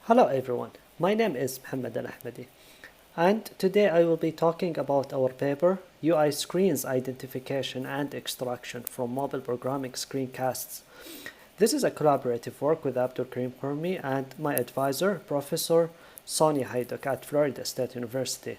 Hello everyone, my name is Mohammed Al-Ahmadi and today I will be talking about our paper UI Screens Identification and Extraction from Mobile Programming Screencasts. This is a collaborative work with Abdul Karim Kurmi and my advisor, Professor Sonia Hayduk at Florida State University.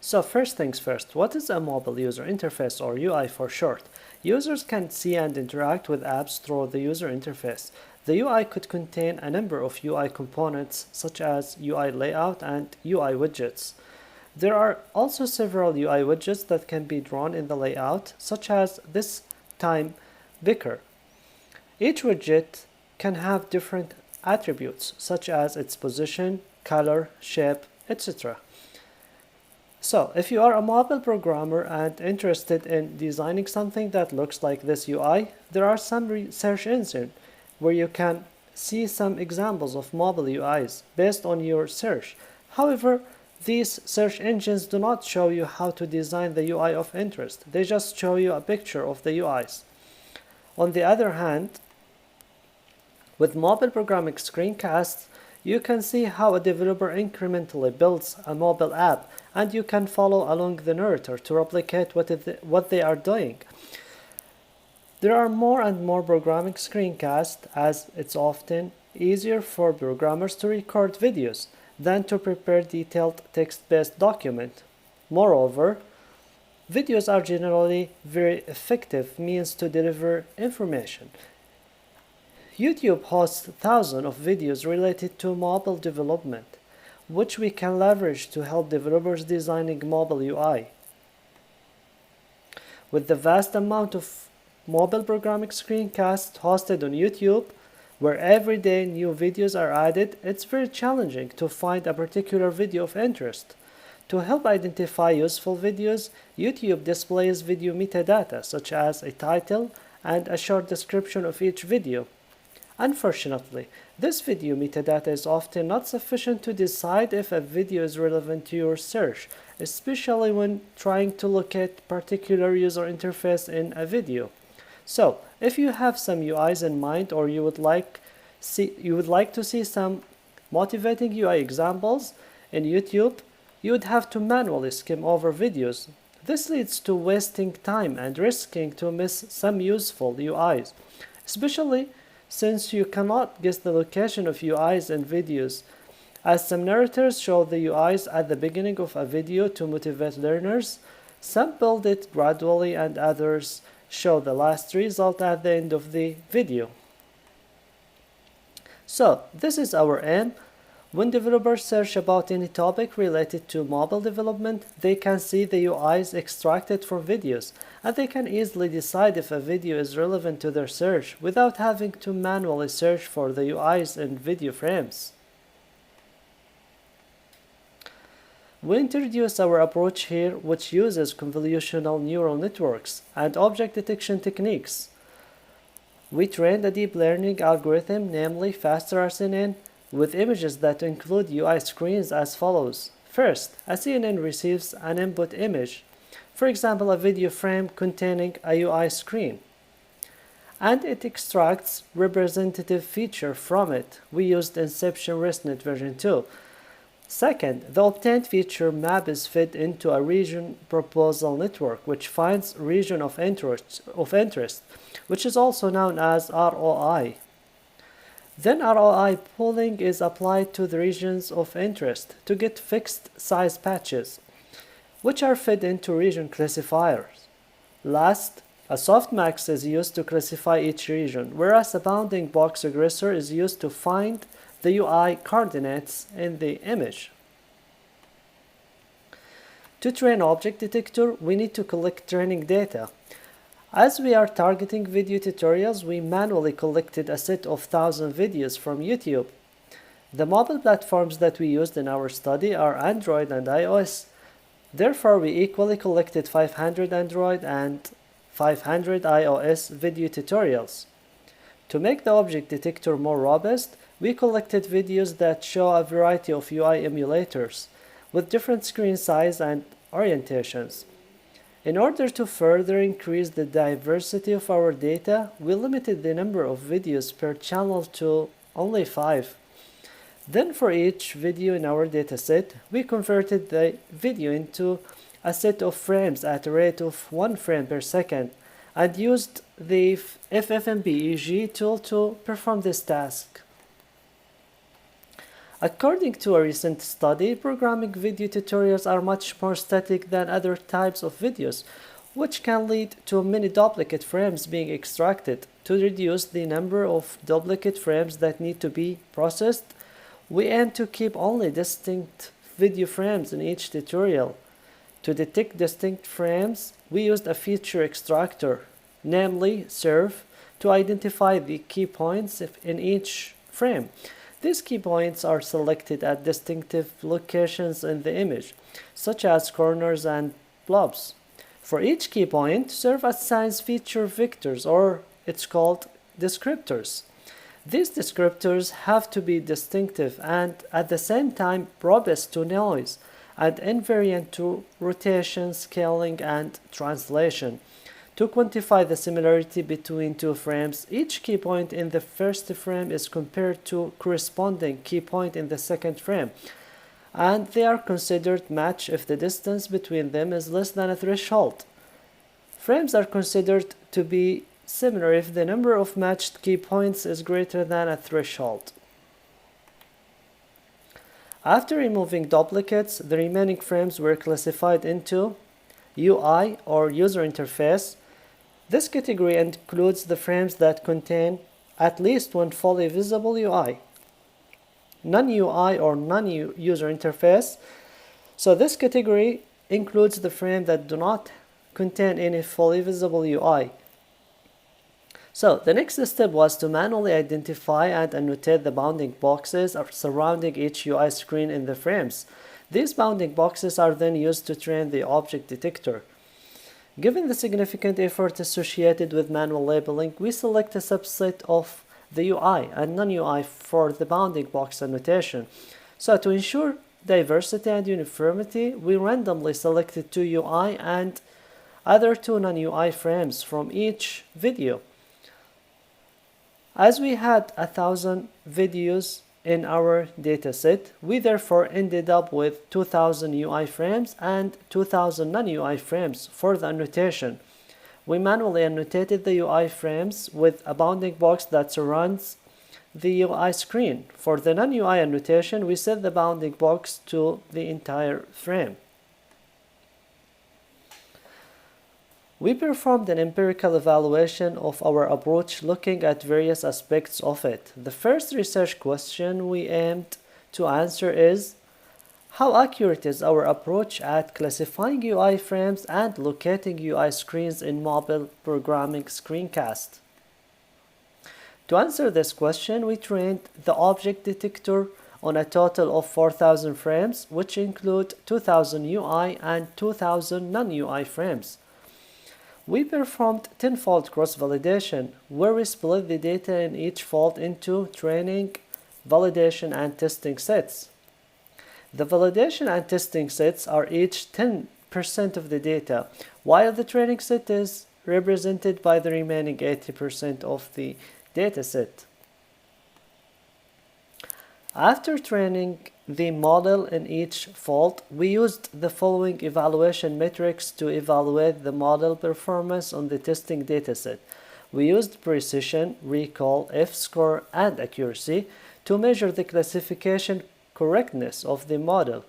So first things first, what is a mobile user interface or UI for short? Users can see and interact with apps through the user interface. The UI could contain a number of UI components such as UI layout and UI widgets. There are also several UI widgets that can be drawn in the layout, such as this time picker. Each widget can have different attributes such as its position, color, shape, etc. So, if you are a mobile programmer and interested in designing something that looks like this UI, there are some search engines where you can see some examples of mobile UIs based on your search. However, these search engines do not show you how to design the UI of interest. They just show you a picture of the UIs. On the other hand, with mobile programming screencasts, you can see how a developer incrementally builds a mobile app, and you can follow along the narrator to replicate what they are doing. There are more and more programming screencasts, as it's often easier for programmers to record videos than to prepare detailed text-based document. Moreover, videos are generally very effective means to deliver information. YouTube hosts thousands of videos related to mobile development, which we can leverage to help developers designing mobile UI. With the vast amount of mobile programming screencasts hosted on YouTube, where every day new videos are added, it's very challenging to find a particular video of interest. To help identify useful videos, YouTube displays video metadata such as a title and a short description of each video. Unfortunately, this video metadata is often not sufficient to decide if a video is relevant to your search, especially when trying to locate particular user interface in a video. So, if you have some UIs in mind or you would like to see some motivating UI examples in YouTube, you would have to manually skim over videos. This leads to wasting time and risking to miss some useful UIs, especially since you cannot guess the location of UIs in videos, as some narrators show the UIs at the beginning of a video to motivate learners. Some build it gradually and others show the last result at the end of the video. So, this is our aim. When developers search about any topic related to mobile development, they can see the UIs extracted from videos, and they can easily decide if a video is relevant to their search without having to manually search for the UIs in video frames. We introduce our approach here, which uses convolutional neural networks and object detection techniques. We trained a deep learning algorithm, namely FastRCNN, with images that include UI screens as follows. First, a CNN receives an input image, for example a video frame containing a UI screen, and it extracts representative feature from it. We used Inception ResNet version 2. Second, the obtained feature map is fed into a region proposal network, which finds region of interest, which is also known as ROI. Then ROI pooling is applied to the regions of interest to get fixed size patches, which are fed into region classifiers. Last, a softmax is used to classify each region, whereas a bounding box regressor is used to find the UI coordinates in the image. To train object detector, we need to collect training data. As we are targeting video tutorials, we manually collected a set of 1,000 videos from YouTube. The mobile platforms that we used in our study are Android and iOS. Therefore, we equally collected 500 Android and 500 iOS video tutorials. To make the object detector more robust, we collected videos that show a variety of UI emulators with different screen size and orientations. In order to further increase the diversity of our data, we limited the number of videos per channel to only 5. Then for each video in our dataset, we converted the video into a set of frames at a rate of 1 frame per second and used the FFmpeg tool to perform this task. According to a recent study, programming video tutorials are much more static than other types of videos, which can lead to many duplicate frames being extracted. To reduce the number of duplicate frames that need to be processed, we aim to keep only distinct video frames in each tutorial. To detect distinct frames, we used a feature extractor, namely serve, to identify the key points in each frame. These key points are selected at distinctive locations in the image, such as corners and blobs. For each key point, serve assigns feature vectors, or it's called descriptors. These descriptors have to be distinctive and at the same time robust to noise and invariant to rotation, scaling, and translation. To quantify the similarity between two frames, each key point in the first frame is compared to corresponding key point in the second frame, and they are considered match if the distance between them is less than a threshold. Frames are considered to be similar if the number of matched key points is greater than a threshold. After removing duplicates, the remaining frames were classified into UI, or user interface. This category includes the frames that contain at least one fully visible UI. Non-UI, or non-user interface. So this category includes the frames that do not contain any fully visible UI. So the next step was to manually identify and annotate the bounding boxes surrounding each UI screen in the frames. These bounding boxes are then used to train the object detector. Given the significant effort associated with manual labeling, we select a subset of the UI and non-UI for the bounding box annotation. So to ensure diversity and uniformity, we randomly selected 2 UI and other 2 non-UI frames from each video. As we had 1,000 videos in our dataset, we therefore ended up with 2,000 UI frames and 2,000 non-UI frames for the annotation. We manually annotated the UI frames with a bounding box that surrounds the UI screen. For the non-UI annotation, we set the bounding box to the entire frame. We performed an empirical evaluation of our approach looking at various aspects of it. The first research question we aimed to answer is, how accurate is our approach at classifying UI frames and locating UI screens in mobile programming screencast? To answer this question, we trained the object detector on a total of 4,000 frames, which include 2,000 UI and 2,000 non-UI frames. We performed 10-fold cross-validation, where we split the data in each fold into training, validation, and testing sets. The validation and testing sets are each 10% of the data, while the training set is represented by the remaining 80% of the dataset. After training the model in each fold, we used the following evaluation metrics to evaluate the model performance on the testing dataset. We used precision, recall, F-score, and accuracy to measure the classification correctness of the model.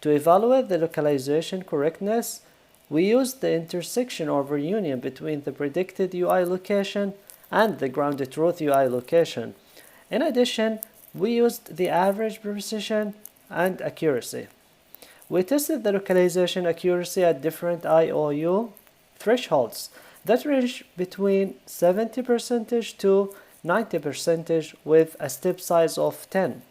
To evaluate the localization correctness, we used the intersection over union between the predicted UI location and the grounded truth UI location. In addition, we used the average precision and accuracy. We tested the localization accuracy at different IOU thresholds that range between 70% to 90% with a step size of 10.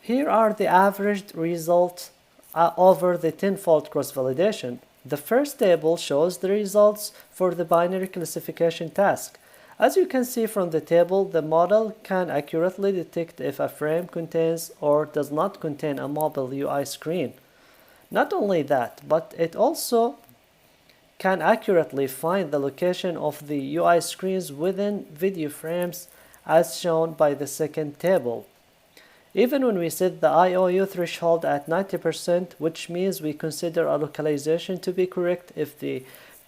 Here are the averaged results over the 10-fold cross-validation. The first table shows the results for the binary classification task. As you can see from the table, the model can accurately detect if a frame contains or does not contain a mobile UI screen. Not only that, but it also can accurately find the location of the UI screens within video frames as shown by the second table. Even when we set the IOU threshold at 90%, which means we consider a localization to be correct if the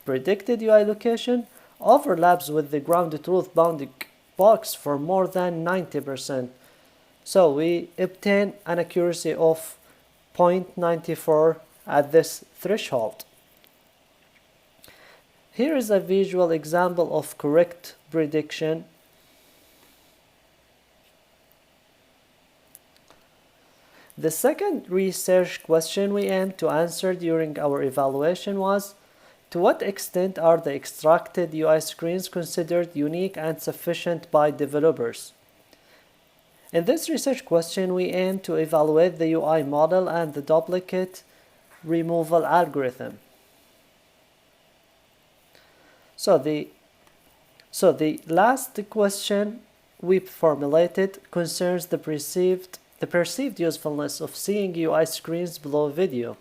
predicted UI location overlaps with the ground truth bounding box for more than 90%. So we obtain an accuracy of 0.94 at this threshold. Here is a visual example of correct prediction. The second research question we aimed to answer during our evaluation was, to what extent are the extracted UI screens considered unique and sufficient by developers? In this research question, we aimed to evaluate the UI model and the duplicate removal algorithm. So the last question we formulated concerns the perceived usefulness of seeing UI screens below video.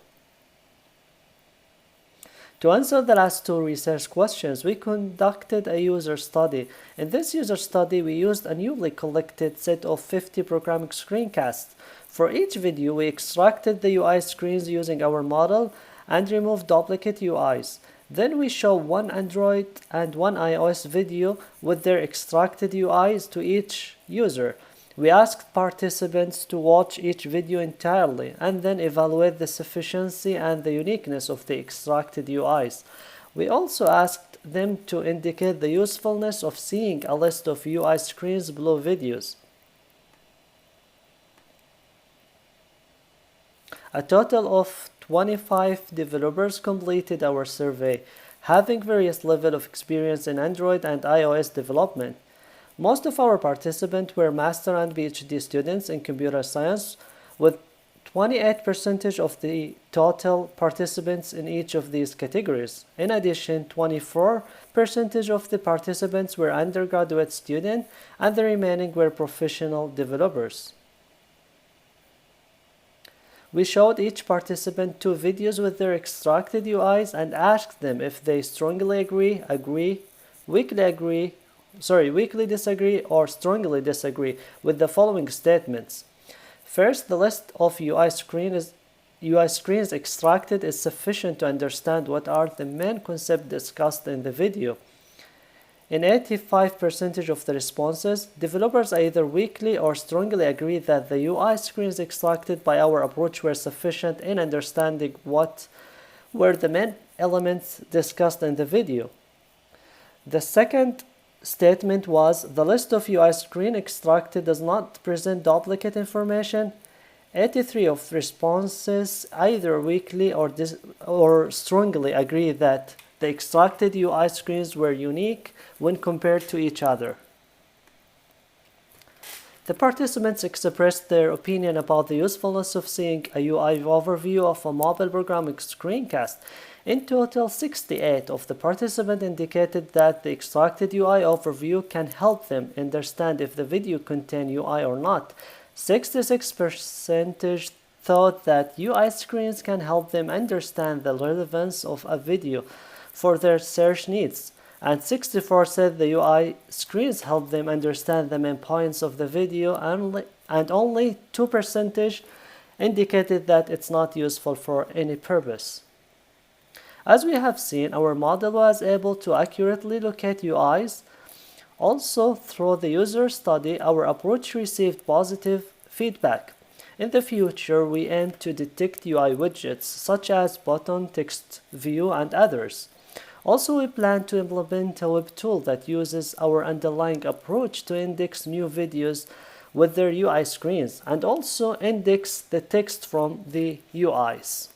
To answer the last two research questions, we conducted a user study. In this user study, we used a newly collected set of 50 programming screencasts. For each video, we extracted the UI screens using our model and removed duplicate UIs. Then we show one Android and one iOS video with their extracted UIs to each user. We asked participants to watch each video entirely and then evaluate the sufficiency and the uniqueness of the extracted UIs. We also asked them to indicate the usefulness of seeing a list of UI screens below videos. A total of 25 developers completed our survey, having various levels of experience in Android and iOS development. Most of our participants were master and PhD students in computer science, with 28% of the total participants in each of these categories. In addition, 24% of the participants were undergraduate students, and the remaining were professional developers. We showed each participant 2 videos with their extracted UIs and asked them if they strongly agree, weakly disagree, or strongly disagree with the following statements. First, the list of UI screens extracted is sufficient to understand what are the main concepts discussed in the video. In 85% of the responses, developers either weakly or strongly agree that the UI screens extracted by our approach were sufficient in understanding what were the main elements discussed in the video. The second statement was, the list of UI screen extracted does not present duplicate information. 83% of responses either weakly or strongly agree that the extracted UI screens were unique when compared to each other. The participants expressed their opinion about the usefulness of seeing a UI overview of a mobile programming screencast. In total, 68 of the participants indicated that the extracted UI overview can help them understand if the video contains UI or not. 66% thought that UI screens can help them understand the relevance of a video for their search needs, and 64% said the UI screens help them understand the main points of the video, and only 2% indicated that it's not useful for any purpose. As we have seen, our model was able to accurately locate UIs. Also, through the user study, our approach received positive feedback. In the future, we aim to detect UI widgets such as button, text view, and others. Also, we plan to implement a web tool that uses our underlying approach to index new videos with their UI screens and also index the text from the UIs.